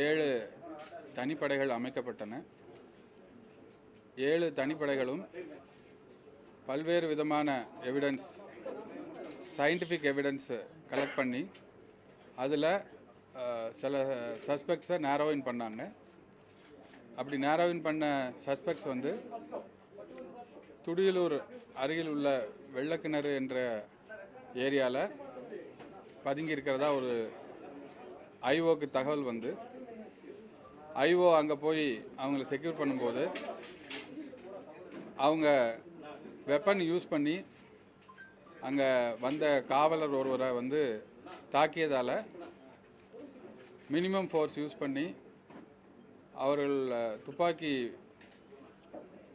7 தனிப்படைகள் அமைக்கப்பட்டன. 7 தனிப்படைகளும் பல்வேறு விதமான எவிடன்ஸ், சயின்டிஃபிக் எவிடன்ஸ் கலெக்ட் பண்ணி அதில் சில சஸ்பெக்ட்ஸை நேரோவின் பண்ணாங்க. அப்படி நேரோவின் பண்ண சஸ்பெக்ட்ஸ் வந்து துடியலூர் அருகில் உள்ள வெள்ளக்கிணறு என்ற ஏரியாவில் பதுங்கி இருக்கிறதா ஒரு ஐஓக்கு தகவல் வந்து ஐஓ அங்கே போய் அவங்கள செக்யூர் பண்ணும்போது அவங்க வெப்பன் யூஸ் பண்ணி அங்கே வந்த காவலர் ஒருவரை வந்து தாக்கியதால் மினிமம் ஃபோர்ஸ் யூஸ் பண்ணி அவர்கள் துப்பாக்கி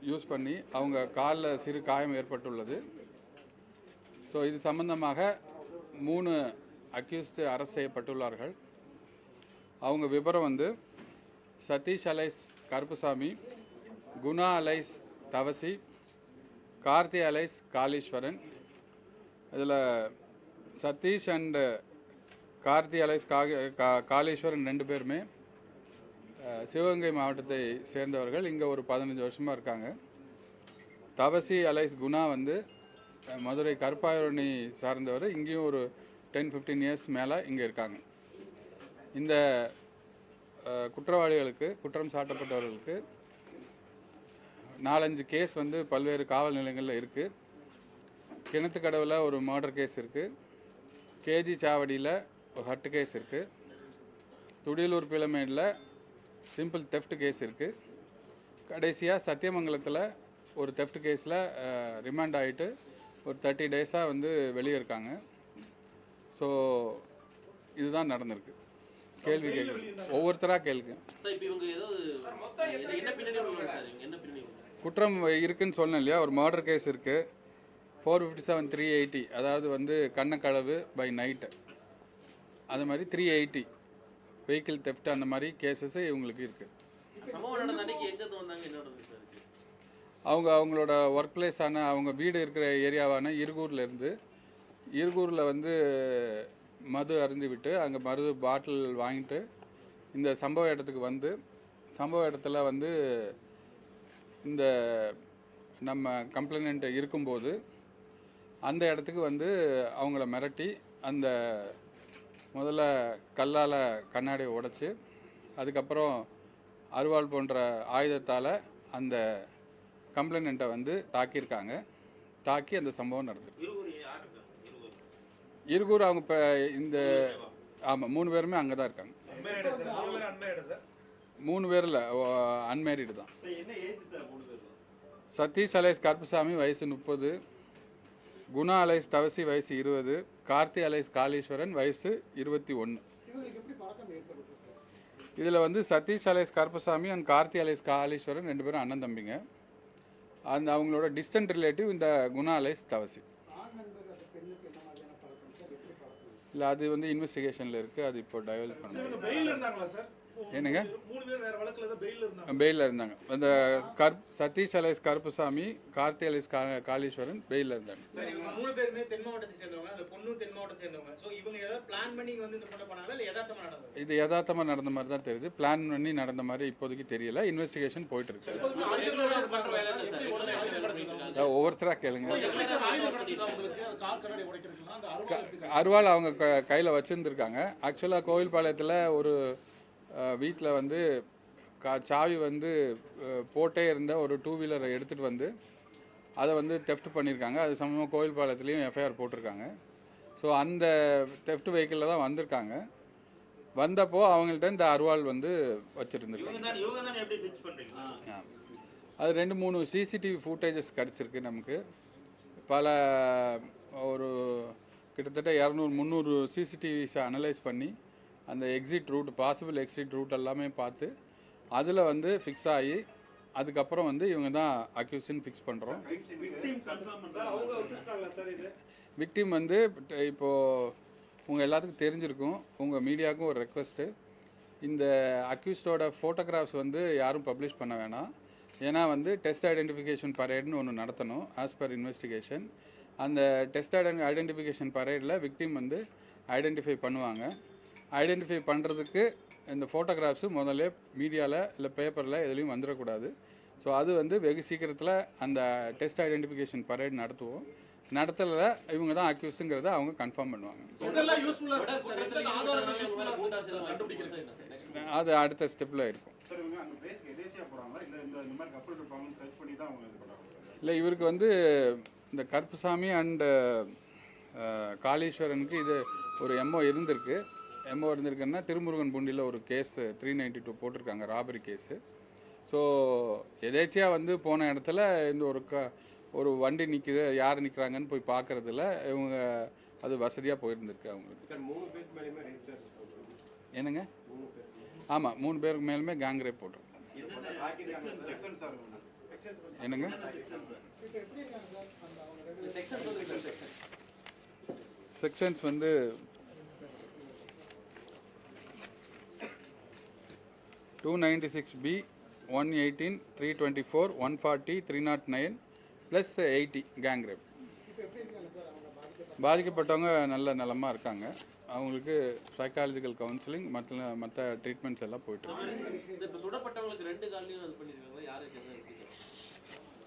யூஸ் பண்ணி அவங்க காலில் சிறு காயம் ஏற்பட்டுள்ளது. ஸோ இது சம்பந்தமாக 3 அக்யூஸ்டு அரெஸ்ட் செய்யப்பட்டுள்ளார்கள். அவங்க விபரம் வந்து Satish alias Karuppusamy, Guna alias Thavasi, Karthi alias Kaliswaran. இதில் சதீஷ் அண்ட் கார்த்தி அலைஸ் காளீஸ்வரன் 2 பேருமே சிவகங்கை மாவட்டத்தை சேர்ந்தவர்கள். இங்கே ஒரு 15 வருஷமாக இருக்காங்க. தவசி அலைஸ் குணா வந்து மதுரை கருப்பாயூரணி சார்ந்தவர். இங்கேயும் ஒரு 10-15 இயர்ஸ் மேலே இங்கே இருக்காங்க. இந்த குற்றவாளிகளுக்கு, குற்றம் சாட்டப்பட்டவர்களுக்கு 4-5 கேஸ் வந்து பல்வேறு காவல் நிலையங்களில் இருக்குது. கிணத்துக்கடவில் ஒரு மர்டர் கேஸ் இருக்குது. கேஜி சாவடியில் ஒரு ஹர்ட் கேஸ் இருக்குது. துடியலூர் பிளமேடில் சிம்பிள் தெஃப்ட் கேஸ் இருக்குது. கடைசியாக சத்தியமங்கலத்தில் ஒரு தெஃப்ட் கேஸில் ரிமாண்ட் ஆகிட்டு ஒரு 30 டேஸாக வந்து வெளியே இருக்காங்க. ஸோ இதுதான் நடந்திருக்கு. கேள்வி கேட்குது, ஒவ்வொருத்தராக கேளுங்க. குற்றம் இருக்குன்னு சொன்னேன் இல்லையா, ஒரு மர்டர் கேஸ் இருக்குது. 457-380, அதாவது வந்து கண்ணக்களவு பை நைட்டு, அது மாதிரி 380 வெஹிக்கிள் தெஃப்ட், அந்த மாதிரி கேசஸ் இவங்களுக்கு இருக்குது. அவங்களோட ஒர்க் பிளேஸான, அவங்க வீடு இருக்கிற ஏரியாவான இருகூரில் வந்து மது அருந்தி விட்டு அங்கே மது பாட்டில் வாங்கிட்டு இந்த சம்பவ இடத்துக்கு வந்து, சம்பவ இடத்துல வந்து இந்த நம்ம கம்ப்ளைண்ட் இருக்கும்போது அந்த இடத்துக்கு வந்து அவங்கள மிரட்டி அந்த முதல்ல கல்லால் கண்ணாடியை உடைச்சி, அதுக்கப்புறம் அருவாள் போன்ற ஆயுதத்தால் அந்த கம்ப்ளைண்ட்டை வந்து தாக்கியிருக்காங்க. தாக்கி அந்த சம்பவம் நடந்தது. இருகூர் அவங்க இப்போ இந்த ஆமாம் 3 பேருமே அங்கே தான் இருக்காங்க. 3 பேரில் அன்மேரிடு தான். சதீஷ் அலைஸ் கருப்புசாமி வயசு 30, குணா அலைஸ் தவசி வயசு 20, கார்த்தி அலைஸ் காளீஸ்வரன் வயசு 21. இதில் வந்து Satish alias Karuppusamy and Karthi alias Kaliswaran 2 பேரும் அண்ணன் தம்பிங்க. அந்த அவங்களோட டிஸ்டன்ட் ரிலேட்டிவ் இந்த குணா அலைஸ் தவசி. இல்லை, அது வந்து இன்வெஸ்டிகேஷனில் இருக்குது. அது இப்போ டைவல்ட் பண்ண. என்னங்க, பெயிலில் இருந்தாங்க. அந்த சதீஷ் அலைஸ் கருப்புசாமி, கார்த்தி அலைஸ் காளீஸ்வரன் பெயிலில் இருந்தாங்க. இது யதார்த்தமாக நடந்த மாதிரி தான் தெரியுது. பிளான் பண்ணி நடந்த மாதிரி இப்போதைக்கு தெரியல. இன்வெஸ்டிகேஷன் போயிட்டு இருக்கு. ஒவ்வொருத்தராக கேளுங்க. அருவாள் அவங்க கையில் வச்சுருந்துருக்காங்க. ஆக்சுவலாக கோவில்பாளையத்தில் ஒரு வீட்டில் வந்து சாவி வந்து போட்டே இருந்த ஒரு 2 வீலரை எடுத்துகிட்டு வந்து அதை வந்து தெஃப்ட் பண்ணியிருக்காங்க. அது சம்பந்தமாக கோவில்பாளையத்துலேயும் எஃப்ஐஆர் போட்டிருக்காங்க. ஸோ அந்த தெஃப்ட் வெஹிக்கிளில் தான் வந்திருக்காங்க. வந்தப்போ அவங்கள்ட்ட இந்த அருவாள் வந்து வச்சுருந்துருக்காங்க. அது 2-3 சிசிடிவி ஃபுட்டேஜஸ் கிடச்சிருக்கு நமக்கு. பல ஒரு கிட்டத்தட்ட 200-300 சிசிடிவிஸை அனலைஸ் பண்ணி அந்த exit route, possible exit route எல்லாமே பார்த்து அதில் வந்து ஃபிக்ஸ் ஆகி அதுக்கப்புறம் வந்து இவங்க தான் அக்யூஸ்ன்னு ஃபிக்ஸ் பண்ணுறோம். விக்டிம் வந்து இப்போது உங்கள் எல்லாத்துக்கும் தெரிஞ்சிருக்கும், உங்கள் மீடியாவுக்கும் ஒரு ரெக்வஸ்ட்டு, இந்த அக்யூஸ்டோட ஃபோட்டோகிராஃப்ஸ் வந்து யாரும் பப்ளிஷ் பண்ண வேணாம். ஏன்னா வந்து டெஸ்ட் ஐடென்டிஃபிகேஷன் பரேட்னு ஒன்று நடத்தணும் ஆஸ் பர் இன்வெஸ்டிகேஷன். அந்த டெஸ்ட் ஐடென்டிஃபிகேஷன் பரேடில் விக்டிம் வந்து ஐடென்டிஃபை பண்ணுவாங்க. ஐடென்டிஃபை பண்ணுறதுக்கு இந்த ஃபோட்டோகிராஃப்ஸு முதல்ல மீடியாவில் இல்லை பேப்பரில் எதுலேயும் வந்துடக்கூடாது. ஸோ அது வந்து வெகு சீக்கிரத்தில் அந்த டெஸ்ட் ஐடென்டிஃபிகேஷன் பரேட் நடத்துவோம். நடத்தல இவங்க தான் அக்யூஸ்டுங்கிறத அவங்க கன்ஃபார்ம் பண்ணுவாங்க. அது அடுத்த ஸ்டெப்பில் இருக்கும். இல்லை, இவருக்கு வந்து இந்த கருப்புசாமி அண்டு காளீஸ்வரனுக்கு இது ஒரு எம்ஓ இருந்திருக்குன்னா திருமுருகன் பூண்டியில் ஒரு கேஸ் 392 போட்டிருக்காங்க, ராபரி கேஸு. ஸோ எதேச்சியாக வந்து போன இடத்துல இந்த ஒரு வண்டி நிற்குது, யார் நிற்கிறாங்கன்னு போய் பார்க்குறதுல இவங்க அது வசதியாக போயிருந்திருக்கு அவங்களுக்கு. என்னங்க? ஆமாம், 3 பேருக்கு மேலுமே கேங் ரேப் போட்டிருக்கோம். என்னங்க? செக்ஷன்ஸ் வந்து (296B), 118, 324, 140, 309 + 80 கேங் ரேப். பாதிக்கப்பட்டவங்க நல்ல நலமாக இருக்காங்க. அவங்களுக்கு சைக்காலஜிக்கல் கவுன்சிலிங் மற்ற ட்ரீட்மெண்ட்ஸ் எல்லாம் போயிட்டு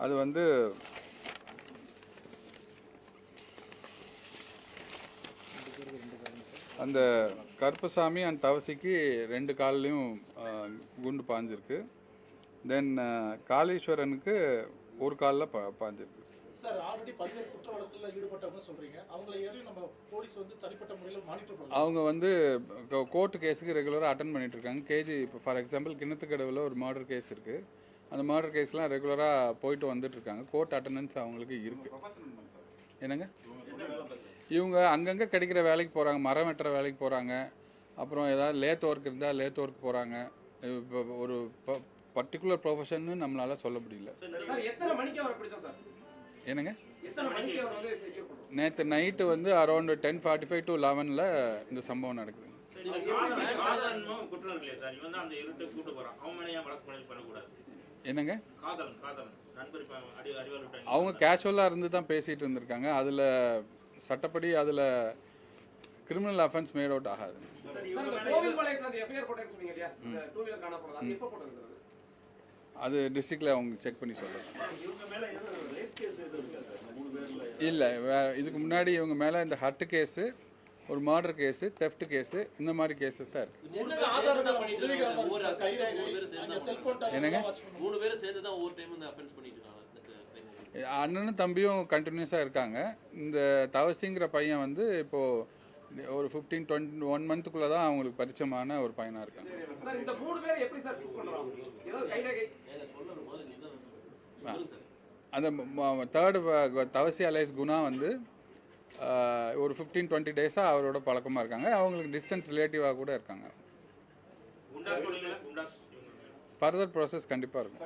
அது வந்து அந்த கருப்பசாமி அண்ட் தவசிக்கு 2 கால்லையும் குண்டு பாஞ்சிருக்கு. தென் காளீஸ்வரனுக்கு 1 காலில் பாஞ்சிருக்கு. அவங்க வந்து கோர்ட்டு கேஸுக்கு ரெகுலராக அட்டன் பண்ணிட்டு இருக்காங்க. கேஜி இப்போ ஃபார் எக்ஸாம்பிள் கிணத்துக்கடவில் ஒரு மர்டர் கேஸ் இருக்குது. அந்த மர்டர் கேஸ்லாம் ரெகுலராக போயிட்டு வந்துட்டு இருக்காங்க. கோர்ட் அட்டண்டன்ஸ் அவங்களுக்கு இருக்குது. என்னங்க? இவங்க அங்கங்கே கிடைக்கிற வேலைக்கு போகிறாங்க, மரம் வெட்டுற வேலைக்கு போகிறாங்க. அப்புறம் ஏதாவது லேத் ஒர்க் இருந்தால் லேத் ஒர்க் போகிறாங்க. இப்போ ஒரு பர்டிகுலர் ப்ரொஃபஷன்னு நம்மளால சொல்ல முடியல. என்னங்க? நேற்று நைட்டு வந்து அரௌண்ட் 10:45 to 11 இந்த சம்பவம் நடக்குது. என்னங்க? அவங்க கேஷுவலாக இருந்து தான் பேசிட்டு இருந்திருக்காங்க. அதில் சட்டப்படி அதில் கிரிமினல் அஃபென்ஸ் மேட் அவுட் ஆகாது. அது டிஸ்ட்ரிக்ட்ல அவங்க செக் பண்ணி சொல்றாங்க. இல்லை, இதுக்கு முன்னாடி இவங்க மேலே இந்த ஹர்ட் கேஸு, ஒரு மர்டர் கேஸு, தெஃப்ட் கேஸு, இந்த மாதிரி கேஸஸ் தான் இருக்கு. என்னங்க? அண்ணனும் தம்பியும் கண்டினியூஸாக இருக்காங்க. இந்த தவசிங்கிற பையன் வந்து இப்போது ஒரு 15-21 மந்த்துக்குள்ளே தான் அவங்களுக்கு பரிச்சயமான ஒரு பையனாக இருக்காங்க. அந்த தேர்டு தவசி அலைஸ் குணா வந்து ஒரு 15-20 டேஸாக அவரோட பழக்கமாக இருக்காங்க. அவங்களுக்கு டிஸ்டன்ஸ் ரிலேட்டிவாக கூட இருக்காங்க. ஃபர்தர் ப்ராசஸ் கண்டிப்பாக இருக்கும்.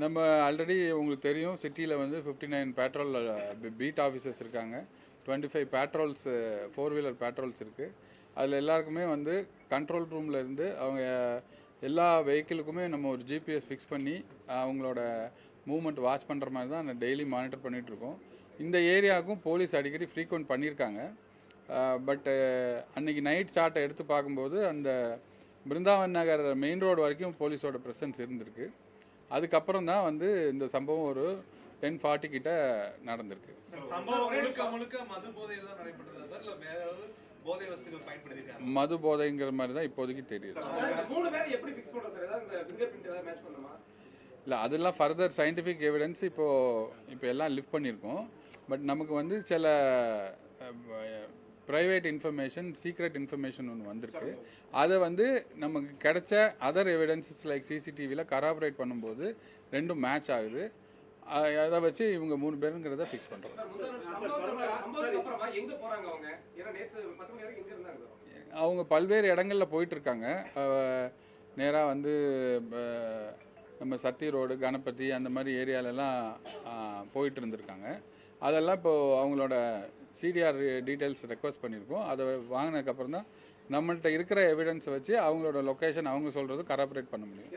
நம்ம ஆல்ரெடி உங்களுக்கு தெரியும், சிட்டியில் வந்து 59 பேட்ரோல் பீட் ஆஃபீஸர்ஸ் இருக்காங்க. 25 பேட்ரோல்ஸ் 4-வீலர் பேட்ரோல்ஸ் இருக்குது. அதில் எல்லாருக்குமே வந்து கண்ட்ரோல் ரூமில் இருந்து அவங்க எல்லா வெஹிக்கிளுக்குமே நம்ம ஒரு ஜிபிஎஸ் ஃபிக்ஸ் பண்ணி அவங்களோட மூவ்மெண்ட் வாட்ச் பண்ணுற மாதிரி தான் டெய்லி மானிட்டர் பண்ணிகிட்ருக்கோம். இந்த ஏரியாவுக்கும் போலீஸ் அடிக்கடி ஃப்ரீக்வெண்ட் பண்ணியிருக்காங்க. பட் அன்றைக்கி நைட் சார்ட்டை எடுத்து பார்க்கும்போது அந்த பிருந்தாவன் நகர் மெயின் ரோடு வரைக்கும் போலீஸோட ப்ரெசன்ஸ் இருந்திருக்கு. அதுக்கப்புறம் தான் வந்து இந்த சம்பவம் ஒரு 10:40 கிட்ட நடந்திருக்கு. மது போதைங்கிற மாதிரி தான் இப்போதைக்கு தெரியுது. இல்லை, அதெல்லாம் ஃபர்தர் சயின்டிஃபிக் எவிடன்ஸ் இப்போ எல்லாம் லிஃப்ட் பண்ணியிருக்கோம். பட் நமக்கு வந்து சில ப்ரைவேட் இன்ஃபர்மேஷன், சீக்ரெட் இன்ஃபர்மேஷன் ஒன்று வந்திருக்கு. அதை வந்து நமக்கு கிடைச்ச அதர் எவிடன்சஸ் லைக் சிசிடிவியில் கராபரேட் பண்ணும்போது 2ம் மேட்ச் ஆகுது. அதை வச்சு இவங்க 3 பேருங்கிறத ஃபிக்ஸ் பண்ணுறோம். அவங்க பல்வேறு இடங்களில் போயிட்டுருக்காங்க. நேராக வந்து நம்ம சத்தி ரோடு, கணபதி அந்த மாதிரி ஏரியாலெல்லாம் போயிட்டு இருந்திருக்காங்க. அதெல்லாம் இப்போது அவங்களோட சிடிஆர் டீட்டெயில்ஸ் ரெக்வஸ்ட் பண்ணியிருக்கோம். அதை வாங்கினதுக்கப்புறம் தான் நம்மள்கிட்ட இருக்கிற எவிடன்ஸை வச்சு அவங்களோட லொக்கேஷன் அவங்க சொல்கிறது கராபரேட் பண்ண முடியும்.